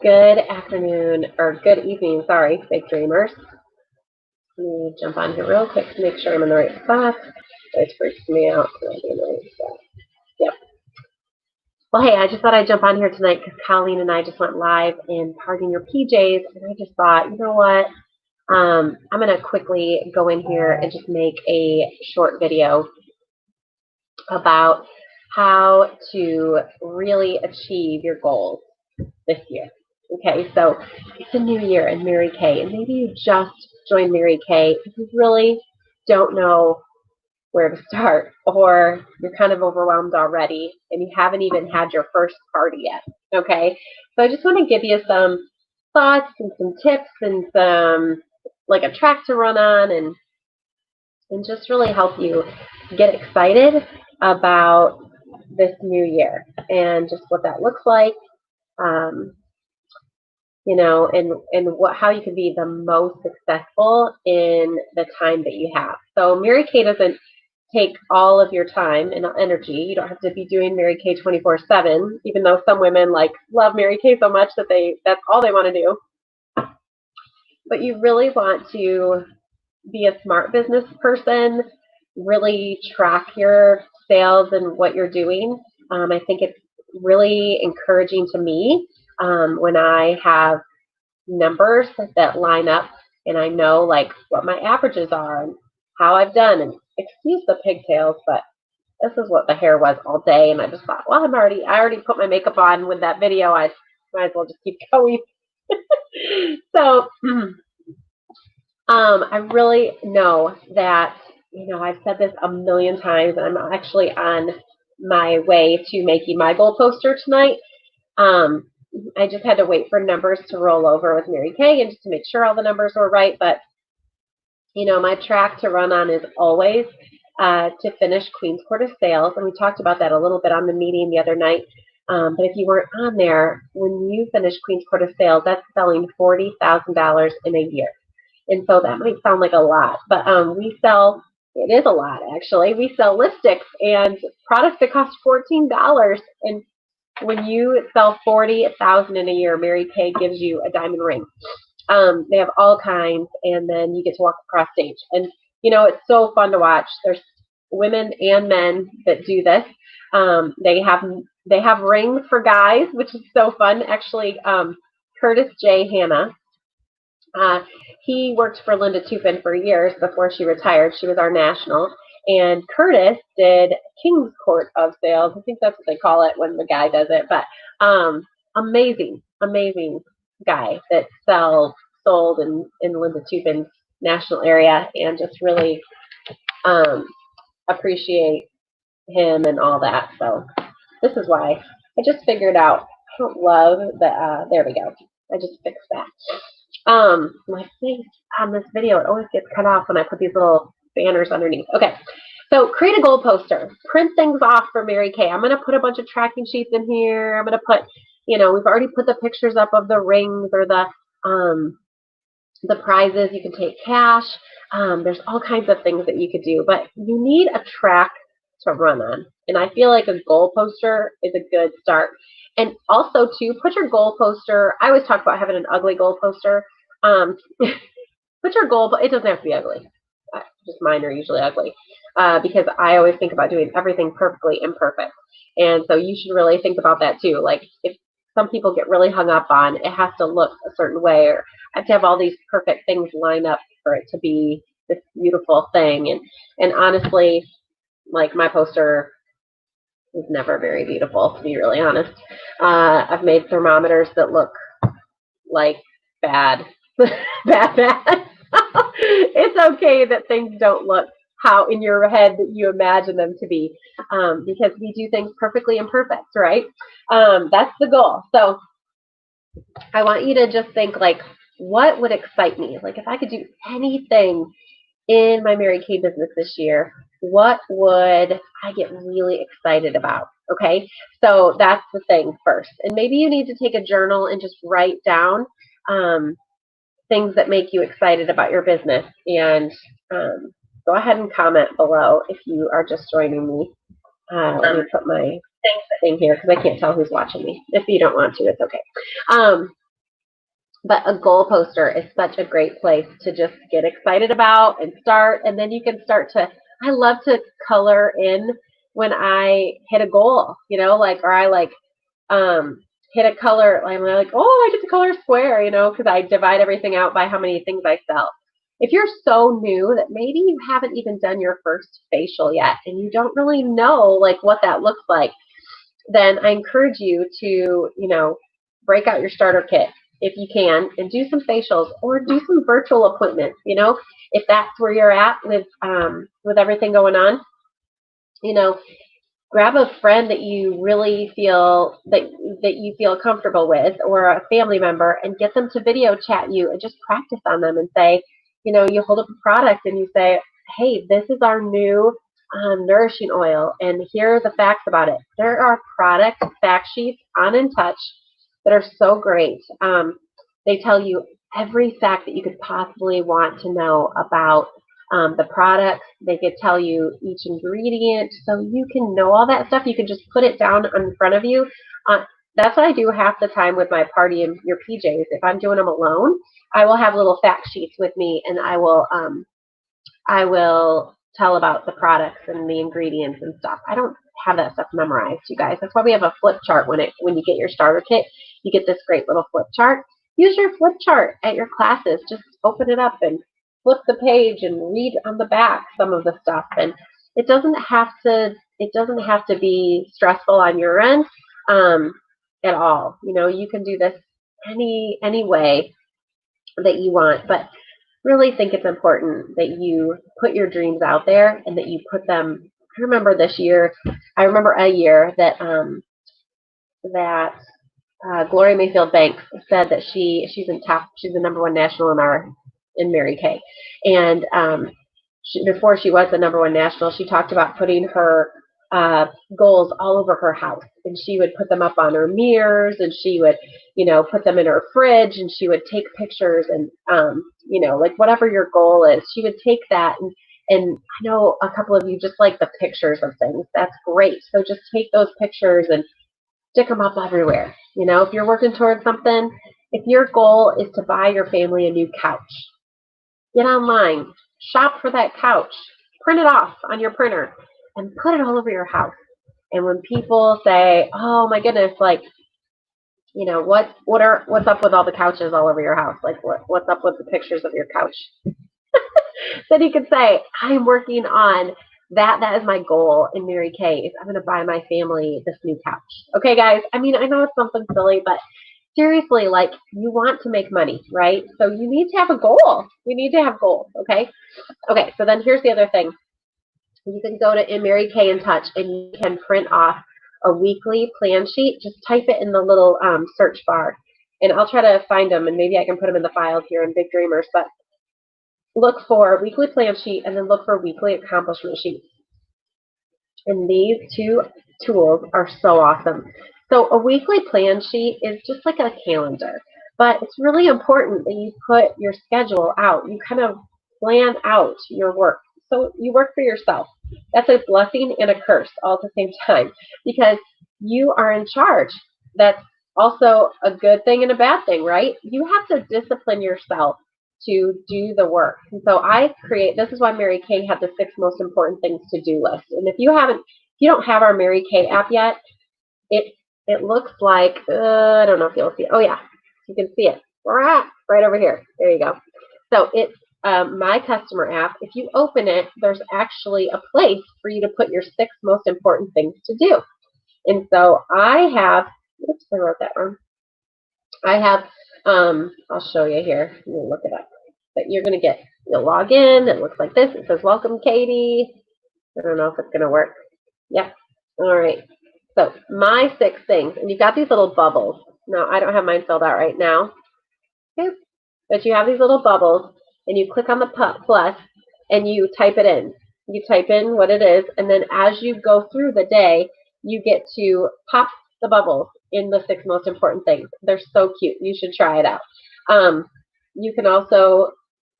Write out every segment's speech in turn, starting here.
Good afternoon, or good evening, sorry, big dreamers. Let me jump on here real quick to make sure I'm in the right spot. It freaks me out. Can I be in the right spot? Yep. Well, hey, I just thought I'd jump on here tonight because Colleen and I just went live in Pardon Your PJs, and I just thought, you know what? I'm going to quickly go in here and just make a short video about how to really achieve your goals this year. Okay, so it's a new year in Mary Kay, and maybe you just joined Mary Kay and you really don't know where to start, or you're kind of overwhelmed already and you haven't even had your first party yet. Okay, so I just want to give you some thoughts and some tips and some like a track to run on and just really help you get excited about this new year and just what that looks like. You know, and how you can be the most successful in the time that you have. So Mary Kay doesn't take all of your time and energy. You don't have to be doing Mary Kay 24/7, even though some women love Mary Kay so much that that's all they want to do. But you really want to be a smart business person, really track your sales and what you're doing. I think it's really encouraging to me when I have numbers that line up and I know what my averages are and how I've done. And excuse the pigtails, but this is what the hair was all day. And I just thought, well, I already put my makeup on with that video. I might as well just keep going. So I really know that, I've said this a million times, and I'm actually on my way to making my goal poster tonight. I just had to wait for numbers to roll over with Mary Kay and just to make sure all the numbers were right. But, my track to run on is always to finish Queen's Court of Sales. And we talked about that a little bit on the meeting the other night. But if you weren't on there, when you finish Queen's Court of Sales, that's selling $40,000 in a year. And so that might sound like a lot, but it is a lot actually. We sell lipsticks and products that cost $14. And when you sell $40,000 in a year, Mary Kay gives you a diamond ring. They have all kinds, and then you get to walk across stage. And it's so fun to watch. There's women and men that do this. They have rings for guys, which is so fun. Actually, Curtis J. Hanna. He worked for Linda Tupin for years before she retired. She was our national. And Curtis did King's Court of Sales. I think that's what they call it when the guy does it. But amazing guy that sold in Linda Tupin's national area, and just really appreciate him and all that. So this is why I just figured out. I don't love that. There we go. I just fixed that. My face on this video, it always gets cut off when I put these little banners underneath. Okay, so create a goal poster. Print things off for Mary Kay. I'm going to put a bunch of tracking sheets in here. I'm going to put, we've already put the pictures up of the rings or the prizes. You can take cash. There's all kinds of things that you could do, but you need a track to run on. And I feel like a goal poster is a good start. And also, too, put your goal poster. I always talk about having an ugly goal poster. Put your goal, but it doesn't have to be ugly. Just mine are usually ugly because I always think about doing everything perfectly imperfect. And so you should really think about that, too. Like, if some people get really hung up on it has to look a certain way, or I have to have all these perfect things line up for it to be this beautiful thing. And honestly, like, my poster is never very beautiful, to be really honest. I've made thermometers that look like bad. bad. It's okay that things don't look how in your head that you imagine them to be, because we do things perfectly imperfect, right? That's the goal. So I want you to just think, what would excite me? Like, if I could do anything in my Mary Kay business this year, what would I get really excited about? Okay, so that's the thing first. And maybe you need to take a journal and just write down things that make you excited about your business. And go ahead and comment below if you are just joining me. Let me put my thing here because I can't tell who's watching me. If you don't want to, it's okay. But a goal poster is such a great place to just get excited about and start. And then you can start to, I love to color in when I hit a goal, like, or I like hit a color. I'm like, oh, I get to color a square, because I divide everything out by how many things I sell. If you're so new that maybe you haven't even done your first facial yet and you don't really know like what that looks like, then I encourage you to, break out your starter kit if you can and do some facials or do some virtual appointments, if that's where you're at with everything going on, grab a friend that you really feel that you feel comfortable with or a family member and get them to video chat you and just practice on them and say, you hold up a product and you say, hey, this is our new nourishing oil and here are the facts about it. There are product fact sheets on InTouch that are so great. They tell you every fact that you could possibly want to know about the products. They could tell you each ingredient, so you can know all that stuff. You can just put it down in front of you. That's what I do half the time with my party and your PJs. If I'm doing them alone, I will have little fact sheets with me, and I will tell about the products and the ingredients and stuff. I don't have that stuff memorized, you guys. That's why we have a flip chart when you get your starter kit. You get this great little flip chart. Use your flip chart at your classes. Just open it up and flip the page and read on the back some of the stuff. And it doesn't have to be stressful on your end at all. You can do this any way that you want, but really think it's important that you put your dreams out there and that you put them. I remember a year that Gloria Mayfield Banks said that she's the #1 national in Mary Kay, and before she was the #1 national, she talked about putting her goals all over her house, and she would put them up on her mirrors, and she would, put them in her fridge, and she would take pictures, and like whatever your goal is, she would take that, and I know a couple of you just like the pictures of things. That's great. So just take those pictures and stick them up everywhere. If you're working towards something, if your goal is to buy your family a new couch, get online, shop for that couch, print it off on your printer, and put it all over your house. And when people say, "Oh my goodness," like, what's up with all the couches all over your house? Like, what's up with the pictures of your couch? Then you could say, "I'm working on that. That is my goal in Mary Kay. Is I'm going to buy my family this new couch." Okay, guys. I mean, I know it's something silly, but seriously, like, you want to make money, right? So you need to have a goal. You need to have goals, okay? Okay, so then here's the other thing. You can go to Mary Kay InTouch and you can print off a weekly plan sheet. Just type it in the little search bar, and I'll try to find them, and maybe I can put them in the files here in Big Dreamers, but look for weekly plan sheet and then look for weekly accomplishment sheets. And these two tools are so awesome. So a weekly plan sheet is just like a calendar, but it's really important that you put your schedule out. You kind of plan out your work. So you work for yourself. That's a blessing and a curse all at the same time because you are in charge. That's also a good thing and a bad thing, right? You have to discipline yourself to do the work. And so this is why Mary Kay had the 6 most important things to do list. And if you don't have our Mary Kay app yet, it looks like, I don't know if you'll see it. Oh yeah, you can see it. Right over here. There you go. So it's My Customer app. If you open it, there's actually a place for you to put your 6 most important things to do. And so I wrote that wrong. I have, I'll show you here. Let me look it up. But you'll log in. It looks like this. It says, "Welcome, Katie." I don't know if it's going to work. Yep. All right. So my 6 things, and you've got these little bubbles. Now, I don't have mine filled out right now. Okay. But you have these little bubbles, and you click on the plus, and you type it in. You type in what it is, and then as you go through the day, you get to pop the bubbles in the 6 most important things. They're so cute. You should try it out. You can also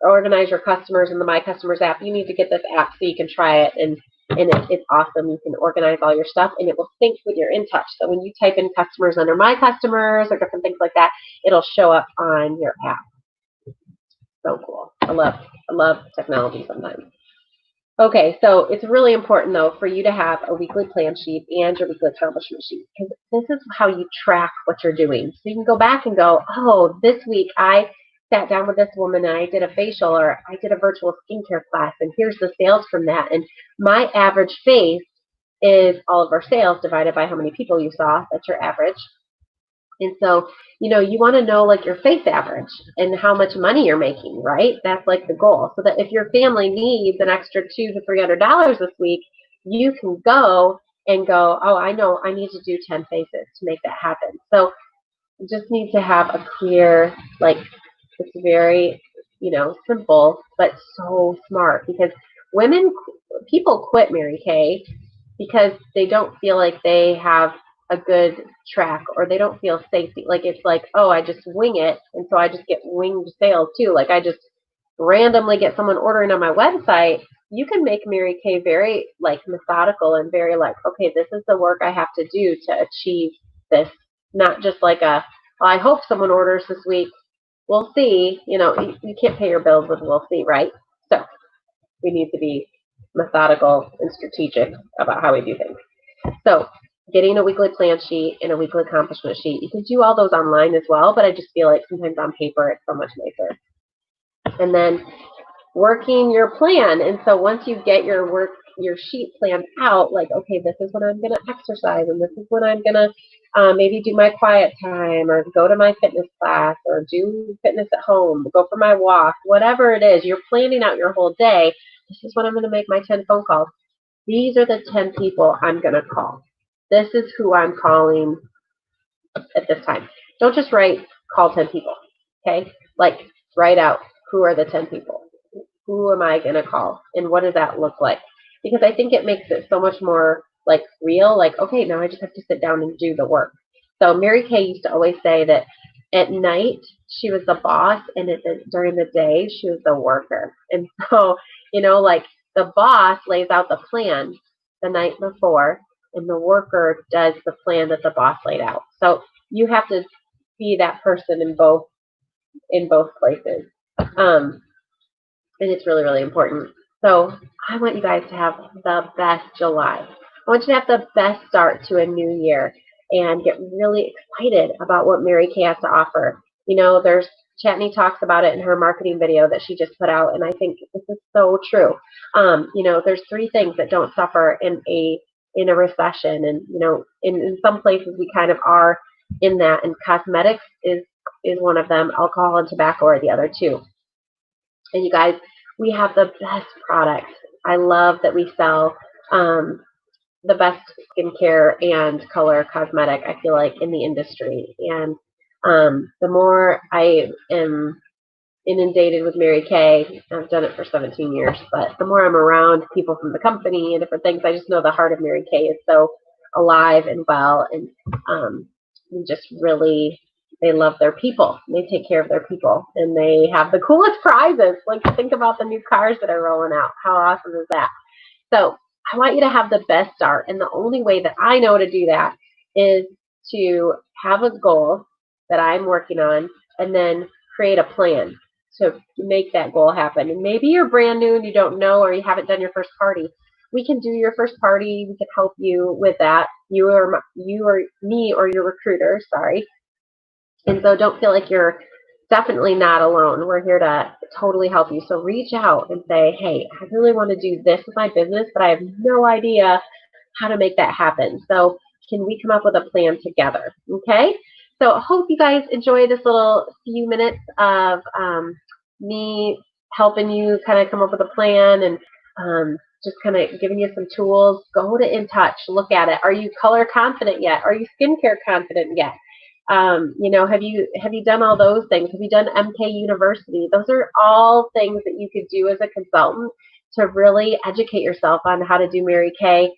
organize your customers in the My Customers app. You need to get this app so you can try it and and it's awesome. You can organize all your stuff, and it will sync with your InTouch. So when you type in customers under My Customers or different things like that, it'll show up on your app. So cool. I love technology sometimes. Okay, so it's really important, though, for you to have a weekly plan sheet and your weekly accomplishment sheet, because this is how you track what you're doing. So you can go back and go, oh, this week I sat down with this woman and I did a facial, or I did a virtual skincare class, and here's the sales from that. And my average face is all of our sales divided by how many people you saw. That's your average. And so, you want to know like your face average and how much money you're making, right? That's like the goal. So that if your family needs an extra $200 to $300 this week, you can go and go, oh, I know I need to do 10 faces to make that happen. So you just need to have a clear, like, it's very, simple, but so smart, because people quit Mary Kay because they don't feel like they have a good track, or they don't feel safety. Like, it's like, oh, I just wing it, and so I just get winged sales too. Like, I just randomly get someone ordering on my website. You can make Mary Kay very like methodical and very like, okay, this is the work I have to do to achieve this. Not just like well, I hope someone orders this week. We'll see. You can't pay your bills with we'll see, right? So we need to be methodical and strategic about how we do things. So getting a weekly plan sheet and a weekly accomplishment sheet. You can do all those online as well, but I just feel like sometimes on paper it's so much nicer. And then working your plan. And so once you get your sheet planned out, like, okay, this is when I'm going to exercise, and this is when I'm going to maybe do my quiet time, or go to my fitness class, or do fitness at home, go for my walk, whatever it is, you're planning out your whole day. This is when I'm going to make my 10 phone calls. These are the 10 people I'm going to call. This is who I'm calling at this time. Don't just write, call 10 people, okay? Like, write out, who are the 10 people? Who am I going to call? And what does that look like? Because I think it makes it so much more, like, real. Like, okay, now I just have to sit down and do the work. So Mary Kay used to always say that at night she was the boss, and during the day she was the worker. And so, like, the boss lays out the plan the night before, and the worker does the plan that the boss laid out. So you have to be that person in both places. And it's really, really important. So I want you guys to have the best July. I want you to have the best start to a new year and get really excited about what Mary Kay has to offer. There's Chatney talks about it in her marketing video that she just put out, and I think this is so true. There's 3 things that don't suffer in a recession, and in some places we kind of are in that, and cosmetics is one of them. Alcohol and tobacco are the other 2. And you guys, we have the best products. I love that we sell the best skincare and color cosmetic, I feel like, in the industry. And the more I am inundated with Mary Kay, I've done it for 17 years, but the more I'm around people from the company and different things, I just know the heart of Mary Kay is so alive and well, and just really, they love their people. They take care of their people, and they have the coolest prizes. Like, think about the new cars that are rolling out. How awesome is that? So I want you to have the best start, and the only way that I know to do that is to have a goal that I'm working on, and then create a plan to make that goal happen. And maybe you're brand new and you don't know, or you haven't done your first party. We can do your first party. We can help you with that. You or me or your recruiter, sorry. And so don't feel like you're definitely not alone. We're here to totally help you. So reach out and say, hey, I really want to do this with my business, but I have no idea how to make that happen. So can we come up with a plan together? Okay? So I hope you guys enjoy this little few minutes of me helping you kind of come up with a plan, and just kind of giving you some tools. Go to InTouch, look at it. Are you color confident yet? Are you skincare confident yet? Have you done all those things? Have you done MK University? Those are all things that you could do as a consultant to really educate yourself on how to do Mary Kay,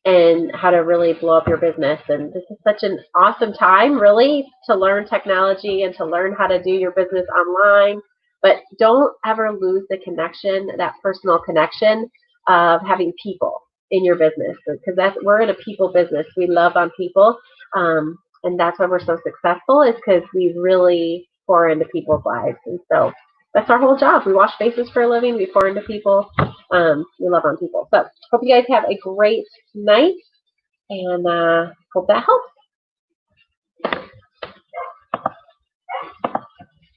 and how to really blow up your business. And this is such an awesome time, really, to learn technology and to learn how to do your business online. But don't ever lose the connection, that personal connection of having people in your business, because we're in a people business. We love on people, and that's why we're so successful, is because we really pour into people's lives. And so that's our whole job. We wash faces for a living. We pour into people. We love on people. So hope you guys have a great night, and hope that helps.